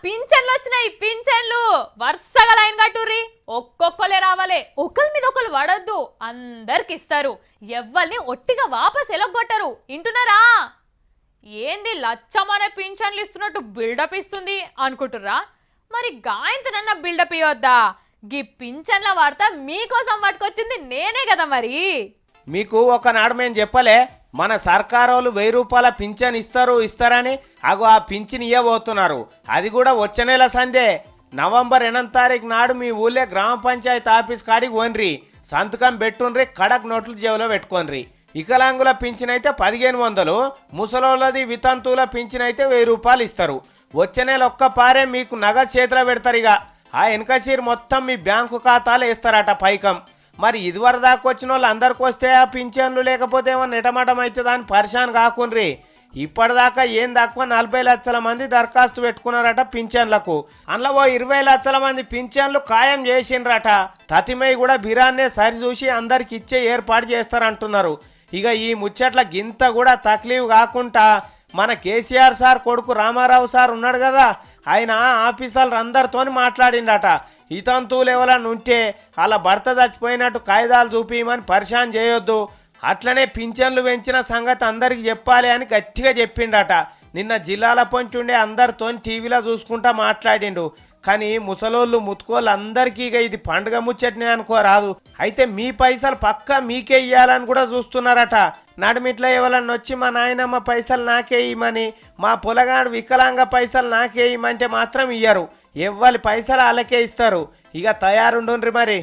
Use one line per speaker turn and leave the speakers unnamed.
పింఛన్లు వచ్చినాయి పింఛన్లు వరుసగా లైన్ కట్టుర్రి ఒక్కొక్కలే రావాలే ఒకరి మీద ఒకరు పడొద్దు అందరికి ఇస్తారు ఎవ్వల్ని ఒట్టిగా వాపస్ ఎలగొట్టరు ఇంటున్నారా ఏంది లచ్చమనే పింఛన్లు ఇస్తున్నట్టు బిల్డప్ ఇస్తుంది అనుకుంటుర్రా మరి గాయంతనన్న బిల్డప్ ఇవ్వద్దా గీ పింఛన్ల వార్త మీకోసం పట్టుకొచ్చింది నేనే కదా మరి
మీకు ఒకనాడు మేము చెప్పలే మన సర్కారోళ్ళు 1000 రూపాయల పింఛన్ ఇస్తారని అగో ఆ పింఛన్ ఇవ్వబోతున్నారు అది కూడా వచ్చే నెల సందే నవంబర్ 8వ తారీఖు నాడు మీ ఊళ్ళే గ్రామ పంచాయతీ ఆఫీస్ కాడికి పోన్రి సంతకం పెట్టుండ్రి కడక్ నోట్లు జేబులో పెట్టుకోన్రి వికలాంగుల పింఛన్ అయితే 1500 ముసలోళ్ళది వితంతువుల పింఛన్ అయితే 1000 రూపాయలు ఇస్తారు వచ్చే నెల ఒక్క పారే మీకు నగదు చేతిలో పెడతారు ఇక ఆ వెనకసీరు మొత్తం మీ బ్యాంకు ఖాతాలో వేస్తారట పైకం మరి ఇదివరకు దాకా వచ్చిన వాళ్ళు అందరికి వస్తే ఆ పింఛన్లు లేకపోతే ఏమో నిటమటం అవుతుంది అని పరిశాన్ కాకుండ్రి ఇప్పటిదాకా ఏం తక్కువ 40 లక్షల మంది దరఖాస్తు పెట్టుకున్నారట పింఛన్లకు అందులో 20 లక్షల మంది పింఛన్లు ఖాయం చేసిండ్రట తతిమై కూడా బిరాన్నే సరిచూసి అందరికి ఇచ్చే ఏర్పాటు చేస్తారంటున్నారు ఇక ఈ ముచ్చట్ల గింత కూడా తక్లీఫ్ కాకుండా మన కేసీఆర్ సార్ కొడుకు రామారావు సార్ ఉన్నాడు కదా ఆయన ఆఫీసర్లు అందరితోని మాట్లాడిండట ఇతంతువులు ఎవరన్నా ఉంటే అలా భర్త చచ్చిపోయినట్టు కాయిదాలు చూపించమని పరిశాన్ చేయొద్దు అట్లనే పింఛన్లు పెంచిన సంగతి అందరికి చెప్పాలి అని గట్టిగా చెప్పిండట నిన్న జిల్లాల పొంచి ఉండే అందరితో టీవీలో చూసుకుంటా మాట్లాడిండు కానీ ముసలోళ్ళు ముతుకోళ్ళు అందరికీ ఇక ఇది పండుగ ముచ్చట్నే అనుకోరాదు అయితే మీ పైసలు పక్కా మీకే ఇయ్యాలని కూడా చూస్తున్నారట నడుమిట్లా ఎవరన్నా వచ్చి మా నాయనమ్మ పైసలు నాకే ఇయ్యమని మా పొలగాడు వికలాంగ పైసలు నాకే ఇయ్యమంటే మాత్రం ఇయ్యరు ఎవ్వరి పైసలు వాళ్ళకే ఇస్తారు ఇక తయారుండుండ్రి మరి